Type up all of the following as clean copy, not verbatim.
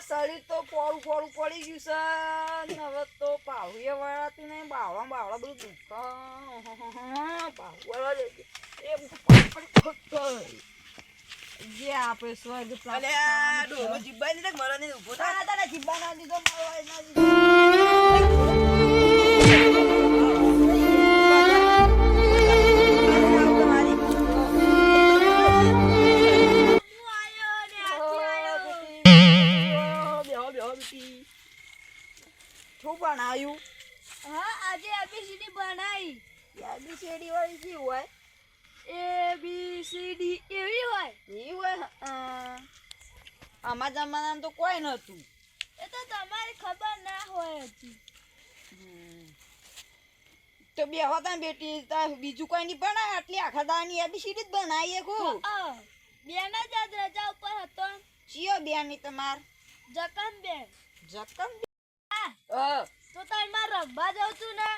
શરીર તો પોળું પોળું પડી ગયું છે હવે તો પાહુએ વળાતું નહીં બાવળા બાવળા બધું જે આપણે સ્વર્ગ જીબ્બા ને મરા ને ઉભો થાય જીબ્બા ના દીધો શું બનાવ્યું? હા આજે ABCD બનાવી. ABCD વાળી શું હોય? ABCD એવી હોય. એવી હોય? અમારા જમાનામાં તો કોઈ નતું. એ તો તમારી ખબર ના હોય હતી. તો બે હતા બેટી બીજું કોઈ નહીં બનાવે આટલી આખા દાવાની ABCD જ બનાવીએ ખૂબ. બેના જ આજ રજા ઉપર હતો. ચિયો બેની તમાર? જકન બેન. જકન બેન? તો તાર માં રમવા જાઉં છું ને.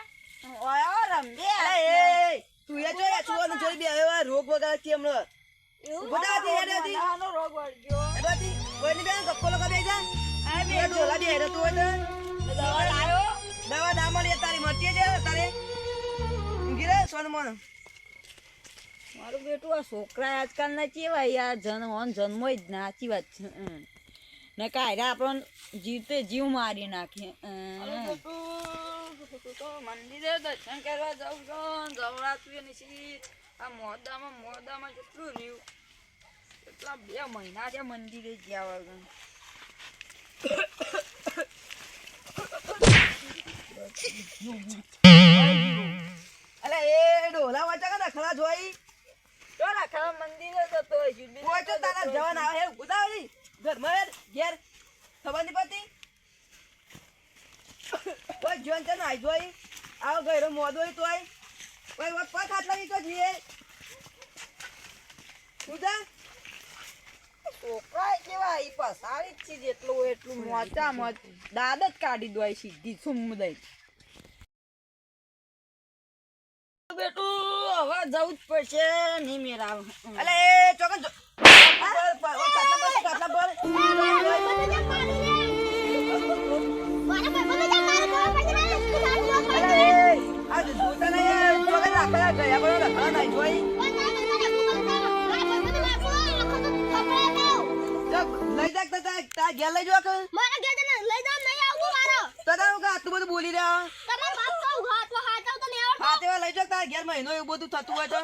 ઓય રંબે તું એ જોઈ છુવાનું જોઈ બે હવે રોગ વગર કેમ લો એવું બતાતી એડેતી નાનો રોગ વળગ્યો એડેતી કોઈની બેન કપ્પો લગા બેજા આ બે ઢોલા બે રે તું હોય દવા લાયો દવા ના મળી તારી મટી છે તારે ગીરે સોનમન મારું બેટું આ છોકરા આજકાલ ના કેવા યાર જન્મો જ ના સાચી વાત છે ને કાયરા આપણને જીવતે જીવ મારી નાખે મંદિરે દર્શન કરવા જાઉં છું જવરાતું નથી આ મોદામાં કેટલું રહ્યું એટલા 2 મહિના છે મંદિરે ગયા વગર અલે એ ડોલા વાચા કા ખરા જોઈ તો રાખા મંદિરે જતો હોય કોઈ તો તારા જવાન આવે હે ઉદાવરી ઘરમાં ઘેર ખબર નહીં પડતી કોઈ જોન છે નાઈ જોઈ આવો ગયરો મોદો તો આઈ કોઈ વાત પા ખાટલા ની તો જીએ સુધા છોકરા કેવા ઈ પસાડી જ છે જેટલું મોચા મોચ દાદ જ કાઢી દોય સીધી સુમદઈ બેટું હવે જવું જ પડશે નહીં મેરાવ અલે એ ચોકન ઘેર લઈ જો મારા ઘેર લઈ જાવ નહીં આવું મારો તો તારું આટલું બધું બોલી રહ્યા તમાર બાપ કહું હાથવા હાચવ તો નહીં આવડતો હા તેવા લઈ જો તાર ઘેર મહિનો એવું બધું થતું હોય તો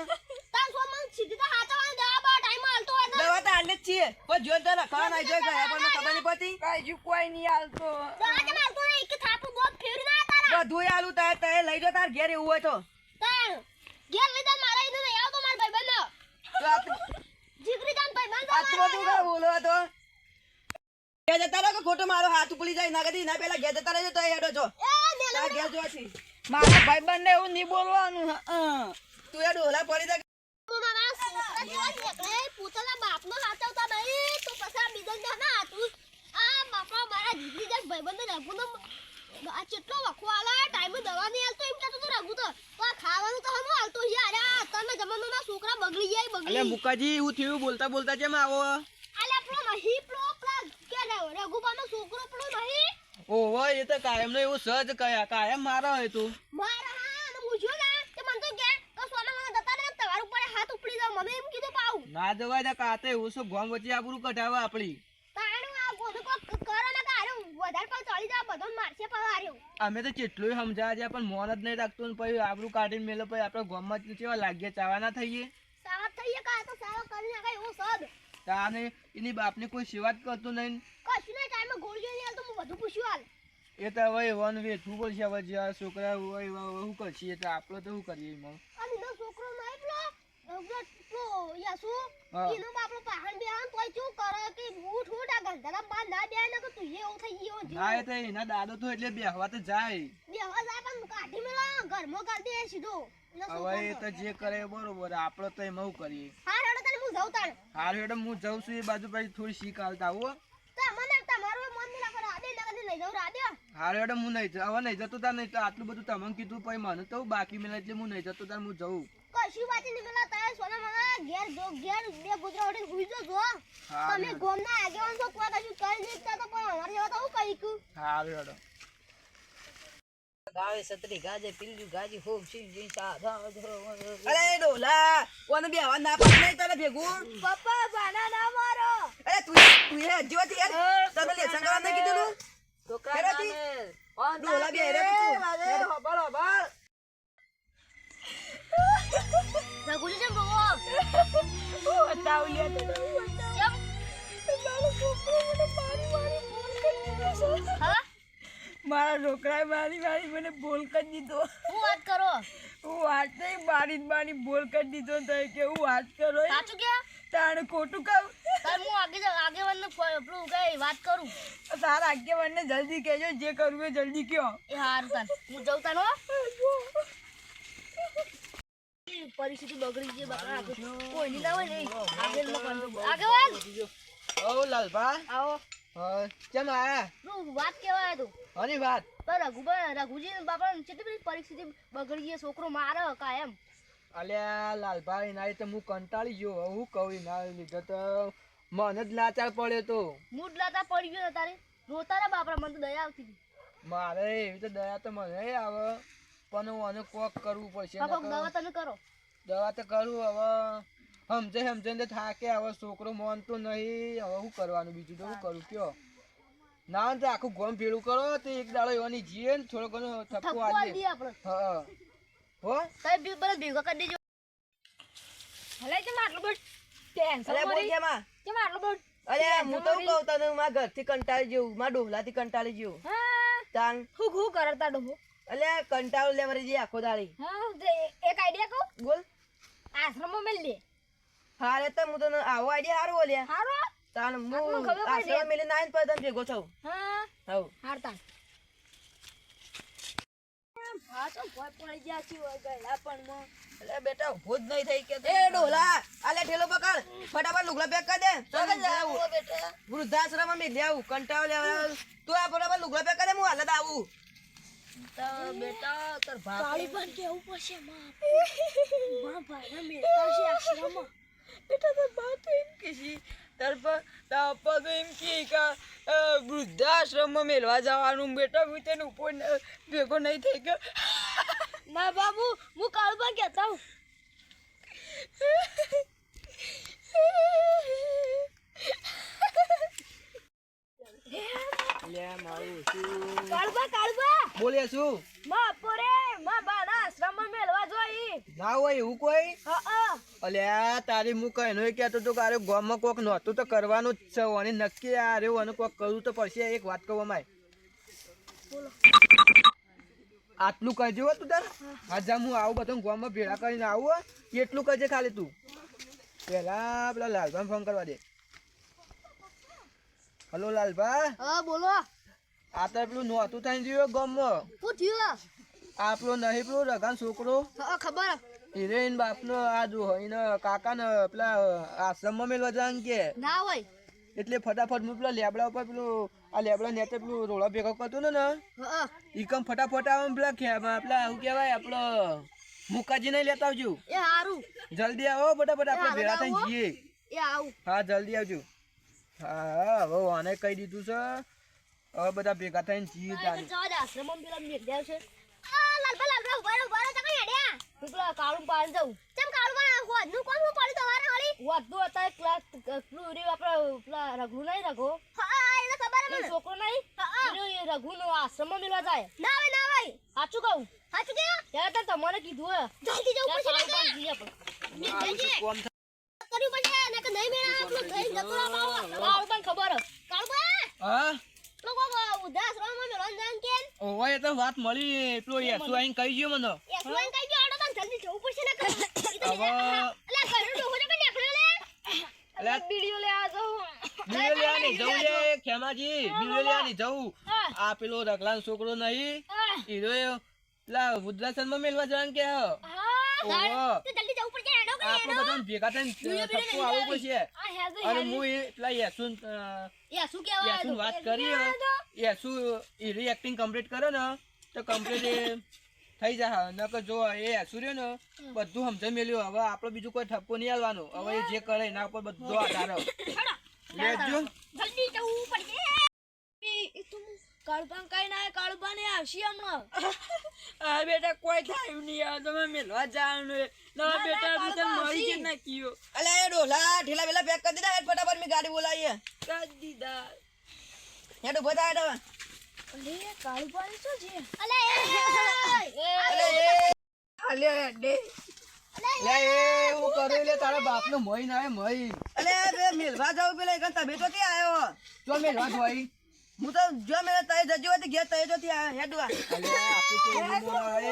તાર સો મન સીધી તો હાચવાનું દવા બા ટાઈમ હાલતો હોય તો દવા તો આલે જ છીએ પણ જોન તો રખવા ના જોઈ ગયા પણ ખબર નહીં પડતી કાઈ જુ કોઈ નહીં હાલતો દવા કે મારતો નહીં કે થાપું બોત ફેરી ના તારા બધું આલુ તારે લઈ જો તાર ઘેર એવું હોય તો તાર ઘેર લઈ જા મારા ઈનો નહીં આવતો માર ભાઈબંધ તો જીગરી જાન ભાઈબંધ આટલું બધું કા બોલો તો ઘેર જતા રહો કે ખોટો મારો હાથ ઉપડી જાય ના કદી ના પેલા ઘેર જતા રહેજો તો હેડો છો તાર ઘેર જો છી મારા ભાઈબંધ ને એવું નહીં બોલવાનું તું એ ડોલા પડી જાય પૂતળા બાપનો હાચવતા નહીં તો પછી બીજા ના હાથું આ બાપા મારા જીગરી જાન ભાઈબંધ રઘુનો આ કેટલો વખવાલા ટાઈમે દવા નહીં હાલતો એમ કહેતો તો રઘુ તો આ ખાવાનું તો હમ હાલતો યાર આ તમે જમાનાના છોકરા બગડી જાય અલે મુકાજી એવું થયું બોલતા બોલતા કેમ આવો અલે આપણો નહીં પ્લો પ્લગ કે રઘુબાનો છોકરો પ્લો નહીં ઓહો એ તો કાયમ નો એવું સજ કયા કાયમ મારો હે તું મારા હા ને પૂછ્યો ને તે મન તો કે સોના મને જતા ને તમાર ઉપર હાથ ઉપડી જાવ મને એમ કીધું પાઉ ના જવાય ને કાતે એવું શું ગોમ વચ્ચે આબરૂ કઢાવા આપણી તાણું આ ગોધો કો કરો ને કારે વધારે પર ચડી જા બધો મારશે પહાર્યો અમે તો કેટલું સમજાવ્યા છે પણ મોન જ નહીં રાખતું ને પછી આબરૂ કાઢીને મેલો પછી આપણે ગોમમાં કેવા લાગીએ ચાવાના થઈએ સાવ થઈએ કા તો સાવ કરી નાખે એવો સદ તાને એની બાપની કોઈ સેવા જ કરતું નહીં કશું નહીં ટાઈમે ગોળીઓ નહીં હાલ તો હું બધું પૂછ્યું હાલ એ તો હવે વન વે શું બોલશે હવે જે છોકરા હોય શું કરશે એટલે આપણે તો શું કરીએ એમાં અને એનો છોકરો નહીં પેલો યાસુ એનો બાપનો પાહણ બેહાન તોય શું કરે કે ઉઠ આ ગંધારા બાંધ ના બે ને કે તું એવું થઈ ગયો ના એ તો એના દાદો તો એટલે બેહવા તો જાય બેહવા જાય પણ કાઢી મેલા ઘરમાં કરી દે સીધો હવે એ તો જે કરે બરોબર આપણે તો એમાં શું કરીએ હા હેડો તને હું જાઉં તાણ હાર હેડો હું જાઉં છું એ બાજુ પછી થોડી શીખ હાલતા આવો તો મને તમારું મન ના કરે આદે ના લઈ જાઉં રાડ્યો હારે હેડો હું નહીં હવે નહીં જતો તાર નહીં તો આટલું બધું તમને કીધું પછી મને તો બાકી મેલા એટલે હું નહીં જતો તાર હું જઉં કશું વાત નહીં પેલા તારે સોના મને ઘેર જો ઘેર બે કૂતરા ઉઠીને સુઈ જો તમે ગોમના આગેવાન છો કોઈ કશું કરી નહીં શકતા તો પણ અમારે જેવા તો હું કહી કું હારે હેડો ગાવે સતરી ગાજે પીલ્યું ગાજી હોમ સિંહ જી સાધા અરે ડોલા કોને બે હવા ના પાડ નહીં તારે ભેગું પપ્પા બાના ના મારો અરે તું એ જીવતી યાર તને લેસન કરવા નહીં કીધું તો કારાને ઓન ડોલા બે રે તું હબળ હબળ રઘુજી જેમ બોવો બતાવલિયા તો કેમ મારો છોકરો મને મારી મારી બોલ કરી દીધો હા મારા છોકરાએ મારી મારી મને બોલ કરી દીધો હું વાત કરો હું વાત નહીં મારી બોલ કરી દીધો તો કે હું વાત કરો સાચું કે તાણે ખોટું કહું તાર હું આગેવાનને પેલું કઈ વાત કરું તારા આગેવાનને જલ્દી કહેજો જે કરવું એ જલ્દી કયો એ હારું તાર હું જઉં તાર હો પરિસ્થિતિ બગડી ગઈ બાપરા કોઈની ના હોય નહીં આગેવાન ઓ લાલભા આવો કેમ આયા તું વાત કેવા તું હની વાત તો રઘુજી બાપા કેટલી બધી પરિસ્થિતિ બગડી ગઈ છોકરો મારે કાયમ અલ્યા લાલભા એના તો હું કંટાળી ગયો હવે હું કહું ના લીધો તો મને જ લાચાર પડ્યો તો મૂડ લાતા પડી ગયો તારે રોતા રે બાપરા મને તો દયા આવતી હતી મારે એવી તો દયા તો મને આવે પણ હું આને કોક કરવું પડશે બાપા દવા તમે કરો દવા તો કરું હવે સમજે તો થાકે હવે છોકરો માનતો નહીં હવે શું કરવાનું બીજું તો શું કરું કયો ના તો આખું ગોમ ભેળું કરો તો એક દાડો એવાની જીએ ને થોડો ઘણો થપ્પો આલીએ આપણે હા હો કઈ બી બધા ભેગા કરી દેજો ભલે તે આટલું બધું ટેન્શન અરે બોલ મરી કેમાં કેમ આટલું બધું અરે હું તો કહું તને મારા ઘરથી કંટાળી જેવું મારા ડોહલાથી કંટાળી જેવું હા તાન હું કરતા ડોહો અલે કંટાળો લે મારી જે આખો દાડી હા એક આઈડિયા કહું બોલ આશ્રમમાં મેલ દે હારે તો હું તને આવો આઈડિયા હારો બોલ્યા હારો તાન આપણને હું ખબર પડી આશ્રમ મેલી નાઈન પર તને ભેગો થઉં હા હવ હારતા ભાષો ભોય પડી ગયા છે ગયલા પણ અલે બેટા ઉભો જ નહીં થઈ કે એ ડોલા આલે ઠેલો પકડ ફટાફટ લુગડા પેક કરી દે તો જાવું બેટા વૃદ્ધાશ્રમમાં મેં લેવું કંટાળો લેવા તું આ ફટાફટ લુગડા પેક કરી દે હું હાલત આવું તો બેટા તાર કાળી પણ કેવું પડશે માં ભાઈના મેળતા છે આશ્રમમાં બેટા તાર બા તો એમ કે છે તાર પપ્પા તો એમ કે વૃદ્ધાશ્રમમાં મેળવા જવાનું બેટા હું તેને ઉપર ભેગો નહીં થઈ ગયો ના બાબુ હું કાળું પણ કહેતા હું લે મારું શું કાળુબા બોલે શું માં પોરે માં બાના આશ્રમમાં મેળવા જોઈ ના હોય એવું કોઈ હા અલ્યા તારી હું કહેનો કહેતો તો કે ગામમાં કોક નહોતું તો કરવાનું જ છે અને નક્કી આ રે અને કોક કરવું તો પડશે એક વાત કહું માય આટલું કરજો હો તું તાર આજે હું આવું બધું ગામમાં ભેળા કરીને આવું એટલું કરજે ખાલી તું પેલા પેલા લાલભાઈ ફોન કરવા દે હલો લાલભા હા બોલો આ તો પેલું નહોતું થઈ ગયું ગામમાં શું થયું આપણો નહીં પેલો રગાન છોકરો હા ખબર હિરેન બાપનો આ જો એને કાકાને પેલા આશ્રમમાં મેળવા જવાનું કે ના હોય એટલે ફટાફટ હું પેલા લેબડા ઉપર પેલું આ લેબડા નેતે પેલું રોળા ભેગો કરતો ને હા ઈકમ ફટાફટ આવે પેલા પેલા શું કહેવાય આપણો મુકાજી નહીં લેતા આવજો એ હારું જલ્દી આવો ફટાફટ આપણે ભેળા થઈને જઈએ એ આવું હા જલ્દી આવજો હા હવે આને કહી દીધું છે હવે બધા ભેગા થઈને જઈએ તારી જવા દે આશ્રમમાં પેલા મેળ્યા છે આ લાલબા ઉભા ચકા હેડ્યા હું પેલા કાળું પાડ દઉં કેમ કાળું પાડ હોદનું કોણ હું પડી તમારે હળી હોદનું હતા ક્લાસ પેલું રે આપણે પેલા રઘુ નહીં રઘો હા એને ખબર મને છોકરો નહીં એ રઘુ નો આશ્રમમાં મેળવા જાય ના હોય સાચું કહું સાચું કે ત્યારે તો તમારે કીધું હે જલ્દી જવું પડશે ને કોમ કર્યું પડશે ને કે નહીં મેળા આપણું દહીં જતો કાળું પણ ખબર કાળું હા તો કો ઉદાસરમાં મેળવા જાન કે ઓય એ તો વાત મળી પેલો યસુ આઈને કહી ગયો મને એ સુન કઈ ગયો આડો તને જલ્દી જવું પડશે ને કે હવે અલા ઘરનો ડોહો ને નીકળ્યો લે અલા વિડિયો લે આ જો બીજો લેવા નહીં જવું લે ખેમાજી બીજો લેવા નહીં જવું આ પેલો રગલાનો છોકરો નહીં હીરો પેલા વૃદ્ધાશ્રમમાં મેલવા જવાનું કે હા ઓહો તો જલ્દી જવું પડશે આડો આપણે બધાને ભેગા થઈને થપ્પો આવવો પડશે. આ હેજો અને હું એ પેલા યશુન શું કહેવાય યશુન વાત કરી યશુ એની એક્ટિંગ કમ્પ્લીટ કરે ને તો કમ્પ્લીટ એ થઈ જાય. નકર જો એ યશુ રહ્યો ને બધું સમજાઈ મેલ્યું. હવે આપણે બીજું કોઈ ઠપકો નહીં આલવાનો. હવે એ જે કરે એના ઉપર બધો આધાર હોય. લેજો જલ્દી જવું પડશે કળપણ કઈ ના કળપણ એ આવશે હમણાં. હા બેટા કોઈ થાય નહીં. આ તમે મેલવા જવાનું ના બેટા બધા મરી કે ના કીયો. અલે એ ડોલા ઠેલા વેલા પેક કરી દીધા. ફટાફટ મેં ગાડી બોલાવીએ. કરી દીધા. હેડો બધા હેડો. અલે કળપણ શું છે? અલે અલે ડે લે એ હું કરું લે તારા બાપનો મહી ના આવે મહી. અલે બે મેલવા જાવ પેલા એકન તમે તો ક્યાં આવ્યો? જો મેલવા જોઈ હું તો જો મેં તય જજો હતી ઘેર તય તો ત્યાં હેડવા. અલે આપણું કેવું નિમો ના એ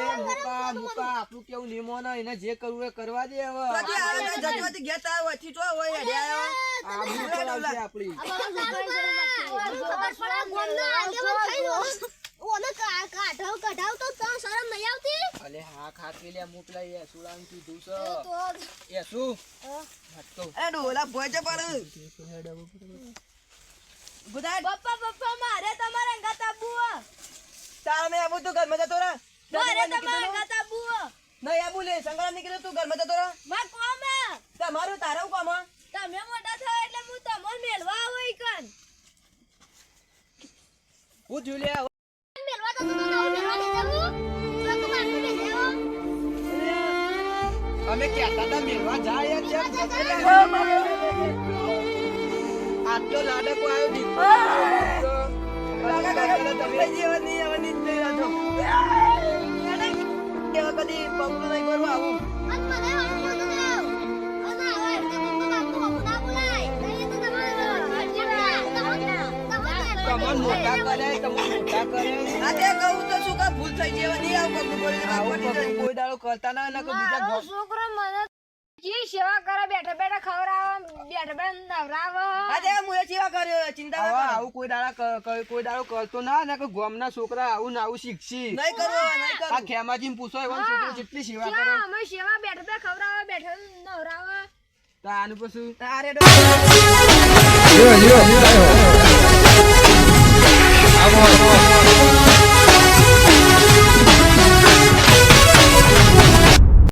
મુકા આપણું કેવું નિમો ના એને જે કરવું એ કરવા દે. હવે પછી આવે તો જજો હતી ઘેર તાર વચ્ચી તો હોય હેડે આવ્યો. આ મુકા લાવશે આપણી. કઢાવ તો શરમ નહીં આવતી અલે હા ખાતી લે હું પેલા એ સુલામ કીધું છે એ શું હટતો એ ડોલા ભોજે પર બુધા પપ્પા મારે તમારા અંગાત આબુ તાર મે આબુ તું ઘરમાં જતો રહે. મારે તમારા અંગાત આબુ નહીં આબુ લે સંગરામ નીકળ્યો તું ઘરમાં જતો રહે. માં કોમ તમારું તારું કોમ તમે મોટા થયો એટલે હું તમને મેલવા આવો ઈકન હું જુલિયા મેલવા તો મેલવા દે દેવું લોકો મારને દેવો અમે કહેતા હતા મેલવા જાય છે આટલો લાડકો આવ્યો દીકરો તમે જીવનની આવની જ હતો કેવા કદી પગલું નહીં કરવું આવું. અન મને વાળું નતું દેવ અને હવે એટલે તો બાપુ ના બોલાય નહીં તો તમારે કમન મોટા કરે કમન મોટા કરે આજે કહું તો શું કા ભૂલ થઈ જેવાની આવું પગલું બોલી આવું કોઈ દાડો કરતા ના નકર બીજા છોકરો મને જી સેવા કરે બેઠા બેઠા ખવરાવે બેઠા બેઠા નવરાવે આજે હું એ સેવા કર્યો ચિંતા ના કરો. આવું કોઈ દાડો કરતો ના ને કે ગામના છોકરા આવું ને આવું શીખશી. નહીં કરો નહીં કરો. આ ખેમાજીને પૂછો એવો છોકરો જેટલી સેવા કરે અમે સેવા બેઠા બેઠા ખવરાવે બેઠા નવરાવે તો આનું પછી તારે આવો